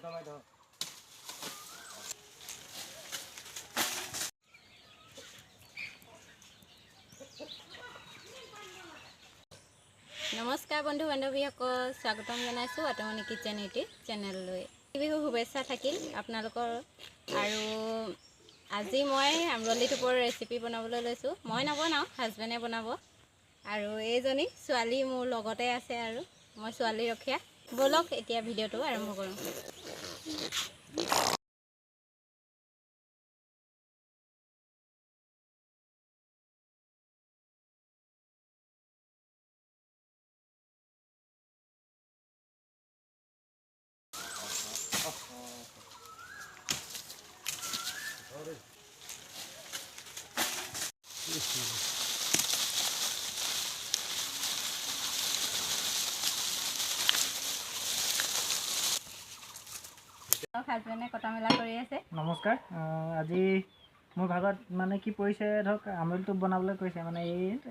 নমস্কাৰ বন্ধু বান্ধৱীসকল, স্বাগতম জনাইছোঁ আতমনি কিচেন ইউটিউব চেনেললৈ। বিহু শুভেচ্ছা থাকিল আপোনালোকৰ। আৰু আজি মই আমৰলি টোপৰ ৰেচিপি বনাবলৈ লৈছোঁ। মই নবনাওঁ, হাজবেণ্ডে বনাব। আৰু এইজনী ছোৱালী মোৰ লগতে আছে আৰু মই ছোৱালী ৰখীয়া। ব'লক এতিয়া ভিডিঅ'টো আৰম্ভ কৰোঁ। হাজবেণ্ডে কটা মেলা কৰি আছে। নমস্কাৰ। আজি মোৰ ভাগত মানে কি পৰিছে, ধৰক আমৰলি টোপ বনাবলৈ কৈছে। মানে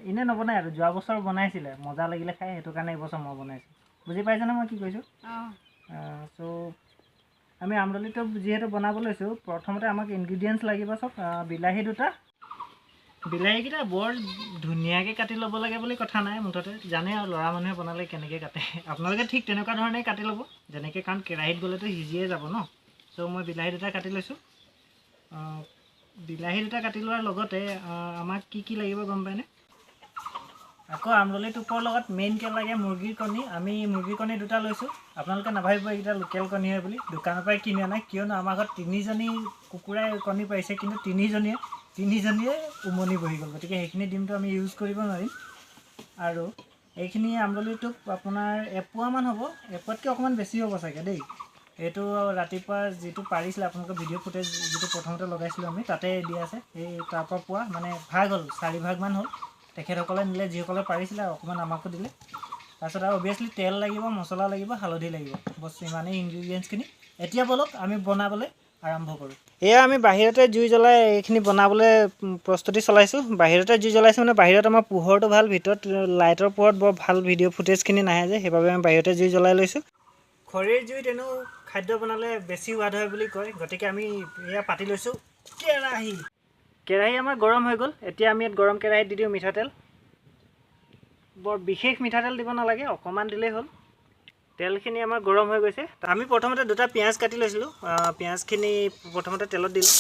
এনেই নবনায় আৰু যোৱা বছৰ বনাইছিলে, মজা লাগিলে খাই, সেইটো কাৰণে এইবছৰ মই বনাইছোঁ। বুজি পাইছেনে মই কি কৈছোঁ? চ' আমি আমৰলি টোপ যিহেতু বনাব লৈছোঁ, প্ৰথমতে আমাক ইনগ্ৰিডিয়েণ্টছ লাগিব চব। বিলাহী 2টা। বিলাহীকেইটা বৰ ধুনীয়াকৈ কাটি ল'ব লাগে বুলি কথা নাই, মুঠতে জানে আৰু ল'ৰা মানুহে বনালে কেনেকৈ কাটে। আপোনালোকে ঠিক তেনেকুৱা ধৰণেই কাটি ল'ব যেনেকৈ, কাৰণ কেৰাহীত গ'লেতো সিজিয়ে যাব ন। চ' মই বিলাহী 2টা কাটি লৈছোঁ। বিলাহী 2টা কাটি লোৱাৰ লগতে আমাক কি লাগিব গম পায়নে? আকৌ আমৰলি টোপৰ লগত মেইনকৈ লাগে মুৰ্গীৰ কণী। আমি মুৰ্গীৰ কণী 2টা লৈছোঁ। আপোনালোকে নাভাবিব এইকেইটা লোকেল কণী হয় বুলি, দোকানৰ পৰাই কিনি অনা। কিয়নো আমাৰ ঘৰত 3জনী কুকুৰাই কণী পাৰিছে, কিন্তু 3জনীয়ে উমনি বহি গ'ল, গতিকে সেইখিনি ডিমটো আমি ইউজ কৰিব নোৱাৰিম। আৰু এইখিনি আমৰলি টোপ আপোনাৰ 1 পোৱামান হ'ব, 1 পোৱাতকৈ অকণমান বেছি হ'ব চাগে দেই। এইটো ৰাতিপুৱা যিটো পাৰিছিলে আপোনালোকৰ ভিডিঅ' ফুটেজ যিটো প্ৰথমতে লগাইছিলোঁ আমি, তাতে দিয়া আছে। সেই তাৰপৰা পোৱা মানে ভাগ হ'ল, 4 ভাগমান হ'ল। তেখেতসকলে নিলে, যিসকলে পাৰিছিলে, আৰু অকণমান আমাকো দিলে। তাৰপিছত আৰু অভিয়াছলি তেল লাগিব, মছলা লাগিব, হালধি লাগিব, বছ ইমানেই ইনগ্ৰিডিয়েণ্টছখিনি। এতিয়া ব'লক আমি বনাবলৈ আৰম্ভ কৰোঁ। এয়া আমি বাহিৰতে জুই জ্বলাই এইখিনি বনাবলৈ প্ৰস্তুতি চলাইছোঁ। বাহিৰতে জুই জ্বলাইছোঁ মানে বাহিৰত আমাৰ পোহৰটো ভাল, ভিতৰত লাইটৰ পোহৰত বৰ ভাল ভিডিঅ' ফুটেজখিনি নাহে যে, সেইবাবে আমি বাহিৰতে জুই জ্বলাই লৈছোঁ। খৰিৰ জুইত এনেও খাদ্য বনালে বেছি সোৱাদ হয় বুলি কয়, গতিকে আমি এয়া পাতি লৈছোঁ কেৰাহী আমাৰ গৰম হৈ গ'ল। এতিয়া আমি ইয়াত গৰম কেৰাহীত দি দিওঁ মিঠাতেল। বৰ বিশেষ মিঠাতেল দিব নালাগে, অকণমান দিলেই হ'ল। তেলখিনি আমাৰ গৰম হৈ গৈছে। আমি প্ৰথমতে 2টা পিঁয়াজ কাটি লৈছিলোঁ। পিঁয়াজখিনি প্ৰথমতে তেলত দিলোঁ।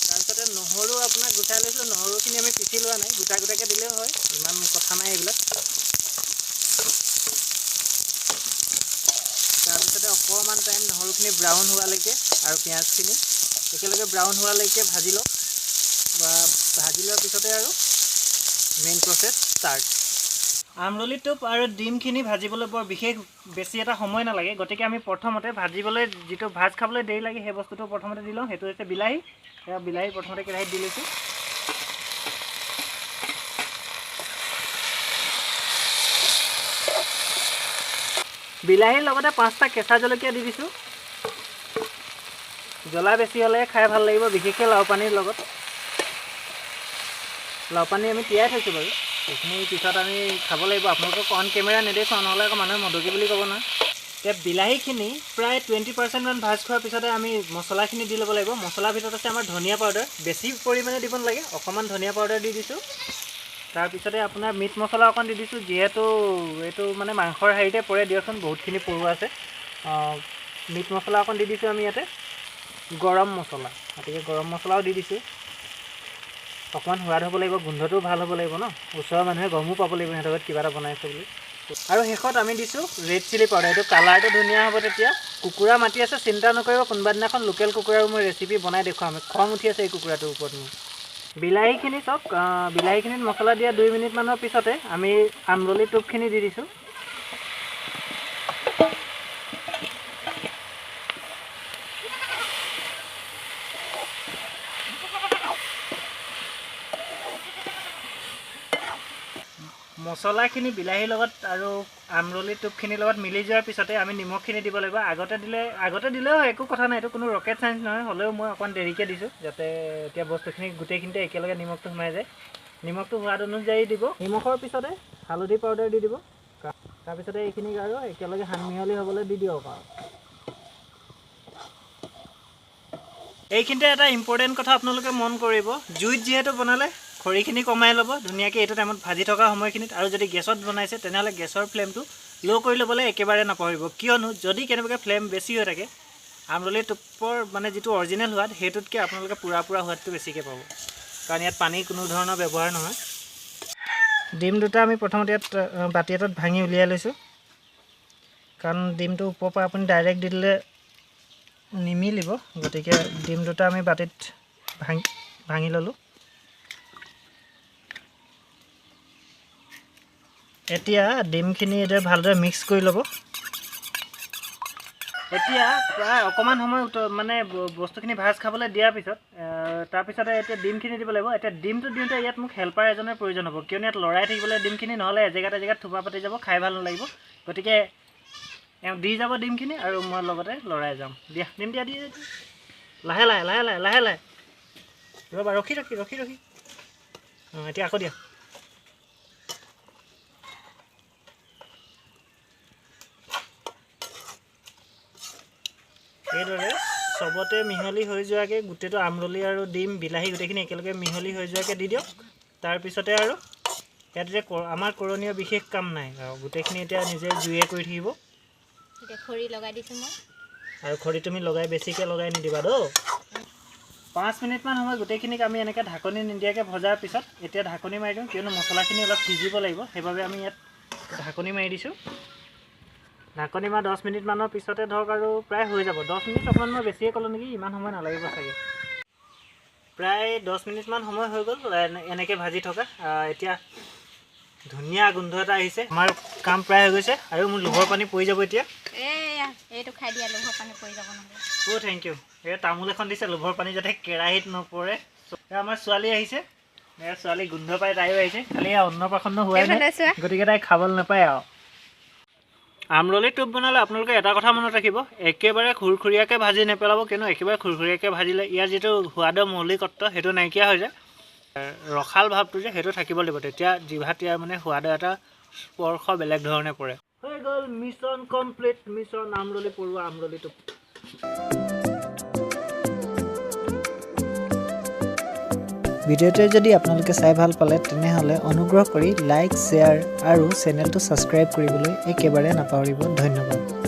তাৰপিছতে নহৰু আপোনাৰ গুচাই লৈছিলোঁ। নহৰুখিনি আমি পিচি লোৱা নাই, গোটা গোটাকৈ দিলেও হয়, ইমান কথা নাই এইবিলাক। তাৰপিছতে অকণমান টাইম নহৰুখিনি ব্ৰাউন হোৱালৈকে আৰু পিঁয়াজখিনি একেলগে ব্ৰাউন হোৱালৈকে ভাজি লওক। ভাজি লোৱাৰ পিছতে আৰু মেইন প্ৰচেছ ষ্টাৰ্ট। আমৰলি টোপ আৰু ডিমখিনি ভাজিবলৈ বৰ বিশেষ বেছি এটা সময় নালাগে, গতিকে আমি প্ৰথমতে ভাজিবলৈ যিটো ভাজ খাবলৈ দেৰি লাগে সেই বস্তুটো প্ৰথমতে দি লওঁ। সেইটো হৈছে বিলাহী। সেয়া বিলাহী প্ৰথমতে কেৰাহীত দি লৈছোঁ। বিলাহীৰ লগতে 5টা কেঁচা জলকীয়া দি দিছোঁ। জ্বলা বেছি হ'লে খাই ভাল লাগিব, বিশেষকৈ লাও পানীৰ লগত। লাও পানী আমি তিয়াই থৈছোঁ বাৰু, সেইখিনি পিছত আমি খাব লাগিব। আপোনালোকক অন কেমেৰা নেদেখুৱাওঁ, নহ'লে আকৌ মানুহে মদকি বুলি ক'ব নহয়। এতিয়া বিলাহীখিনি প্ৰায় 20% মান ভাজ খোৱাৰ পিছতে আমি মছলাখিনি দি ল'ব লাগিব। মছলাৰ ভিতৰত আছে আমাৰ ধনিয়া পাউডাৰ। বেছি পৰিমাণে দিব নালাগে, অকণমান ধনিয়া পাউডাৰ দি দিছোঁ। তাৰপিছতে আপোনাৰ মিট মছলা অকণ দি দিছোঁ, যিহেতু এইটো মানে মাংসৰ হেৰিতে পৰে দিয়কচোন, বহুতখিনি পৰুৱা আছে। মিট মছলা অকণ দি দিছোঁ আমি ইয়াতে। গৰম মছলা, গতিকে গৰম মছলাও দি দিছোঁ। অকণমান সোৱাদ হ'ব লাগিব, গোন্ধটোও ভাল হ'ব লাগিব ন, ওচৰৰ মানুহে গমো পাব লাগিব সিহঁতৰ ঘৰত কিবা এটা বনাইছে বুলি। আৰু শেষত আমি দিছোঁ ৰেড চিলি পাউডাৰ। এইটো কালাৰটো ধুনীয়া হ'ব তেতিয়া। কুকুৰা মাতি আছে, চিন্তা নকৰিব, কোনোবা দিনাখন লোকেল কুকুৰাও মই ৰেচিপি বনাই দেখুৱাম। খং উঠি আছে এই কুকুৰাটোৰ ওপৰত মোৰ। বিলাহীখিনি চাওক, বিলাহীখিনিত মছলা দিয়া 2 মিনিটমানৰ পিছতে আমি আমৰলি টোপখিনি দি দিছোঁ। মছলাখিনি বিলাহীৰ লগত আৰু আমৰলি টোপখিনিৰ লগত মিলি যোৱাৰ পিছতে আমি নিমখখিনি দিব লাগিব। আগতে দিলেও একো কথা নাই, এইটো কোনো ৰকেট চাইন্স নহয়। হ'লেও মই অকণমান দেৰিকৈ দিছোঁ, যাতে এতিয়া বস্তুখিনি গোটেইখিনিতে একেলগে নিমখটো সোমাই যায়। নিমখটো সোৱাদ অনুযায়ী দিব। নিমখৰ পিছতে হালধি পাউডাৰ দি দিব। তাৰপিছতে এইখিনিক আৰু একেলগে মিহলি হ'বলৈ দি দিয়ক আৰু এইখিনিতে এটা ইম্পৰ্টেণ্ট কথা আপোনালোকে মন কৰিব জুইত যিহেতু বনালে খৰিখিনি কমাই ল'ব ধুনীয়াকৈ এইটো টাইমত ভাজি থকা সময়খিনিত আৰু যদি গেছত বনাইছে তেনেহ'লে গেছৰ ফ্লেমটো ল' কৰি ল'বলৈ একেবাৰে নাপাহৰিব কিয়নো যদি কেনেবাকৈ ফ্লেম বেছি হৈ থাকে আমৰলি টোপৰ মানে যিটো অৰিজিনেল সোৱাদ সেইটোতকৈ আপোনালোকে পুৰা সোৱাদটো বেছিকৈ পাব কাৰণ ইয়াত পানীৰ কোনো ধৰণৰ ব্যৱহাৰ নহয় ডিম দুটা আমি প্ৰথমতে ইয়াত বাতি এটাত ভাঙি উলিয়াই লৈছোঁ কাৰণ ডিমটো ওপৰৰ পৰা আপুনি ডাইৰেক্ট দি দিলে নিমিলিব গতিকে ডিম দুটা আমি বাতিত ভাঙি ল'লোঁ এতিয়া ডিমখিনি এতিয়া ভালদৰে মিক্স কৰি ল'ব এতিয়া প্ৰায় অকণমান সময় মানে বস্তুখিনি ভাজ খাবলৈ দিয়াৰ পিছত তাৰপিছতে এতিয়া ডিমখিনি দিব লাগিব এতিয়া ডিমটো দিওঁতে ইয়াত মোক হেল্পাৰ এজনৰ প্ৰয়োজন হ'ব কিয়নো ইয়াত লৰাই থাকিবলৈ ডিমখিনি নহ'লে এজেগাত থোপা পাতি যাব খাই ভাল নালাগিব গতিকে দি যাব ডিমখিনি আৰু মই লগতে লৰাই যাম দিয়া ডিম দিয়া দিয়ে লাহে লাহে ৰ'বা ৰখি এতিয়া আকৌ দিয়া এইদৰে চবতে মিহলি হৈ যোৱাকৈ গোটেইটো আমৰলি আৰু ডিম বিলাহী গোটেইখিনি একেলগে মিহলি হৈ যোৱাকৈ দি দিয়ক তাৰপিছতে আৰু ইয়াত এতিয়া আমাৰ কৰণীয় বিশেষ কাম নাই আৰু গোটেইখিনি এতিয়া নিজে জুয়ে কৰি থাকিব খৰি লগাই দিছোঁ মই আৰু খৰি তুমি বেছিকৈ লগাই নিদিবা দ 5 মিনিটমান সময় গোটেইখিনিক আমি এনেকৈ ঢাকনি নিদিয়াকৈ ভজাৰ পিছত এতিয়া ঢাকনি মাৰি দিওঁ কিয়নো মছলাখিনি অলপ সিজিব লাগিব সেইবাবে আমি ইয়াত ঢাকনি মাৰি দিছোঁ ঢাকনি মাৰা 10 মিনিটমানৰ পিছতে ধৰক আৰু প্ৰায় হৈ যাব 10 মিনিট অকণমান মই বেছিয়ে ক'লোঁ নেকি ইমান সময় নালাগিব চাগে প্ৰায় 10 মিনিটমান সময় হৈ গ'ল এনেকৈ ভাজি থকা এতিয়া ধুনীয়া গোন্ধ এটা আহিছে আমাৰ কাম প্ৰায় হৈ গৈছে আৰু মোৰ লোভৰ পানী পৰি যাব এতিয়া এইটো খাই দিয়া লোভৰ পানী পৰি যাব নহ'লে থেংক ইউ এই তামোল এখন দিছে লোভৰ পানী যাতে কেৰাহীত নপৰে আমাৰ ছোৱালী আহিছে ছোৱালী গোন্ধ পাই তাইও আহিছে খালি অন্নপ্ৰাশন হোৱাই নাই গতিকে তাই খাবলৈ নাপায় আৰু আমৰলি টোপ বনালে আপোনালোকে এটা কথা মনত ৰাখিব একেবাৰে খুৰখুৰীয়াকৈ ভাজি নেপেলাব কিয়নো একেবাৰে খুৰখুৰীয়াকৈ ভাজিলে ইয়াৰ যিটো সোৱাদৰ মৌলিকত্ব সেইটো নাইকিয়া হৈ যায় ৰখাল ভাৱটো যে সেইটো থাকিব লাগিব তেতিয়া জিভাত ইয়াৰ মানে সোৱাদৰ এটা স্পৰ্শ বেলেগ ধৰণে পৰে হৈ গ'ল মিছন কমপ্লিট মিছন আমৰলি পৰুৱা আমৰলি টোপ ভিডিঅ'টো যদি আপোনালোকে চাই ভাল পালে তেনেহ'লে অনুগ্ৰহ কৰি লাইক শ্বেয়াৰ আৰু চেনেলটো ছাবস্ক্ৰাইব কৰিবলৈ একেবাৰে নাপাহৰিব ধন্যবাদ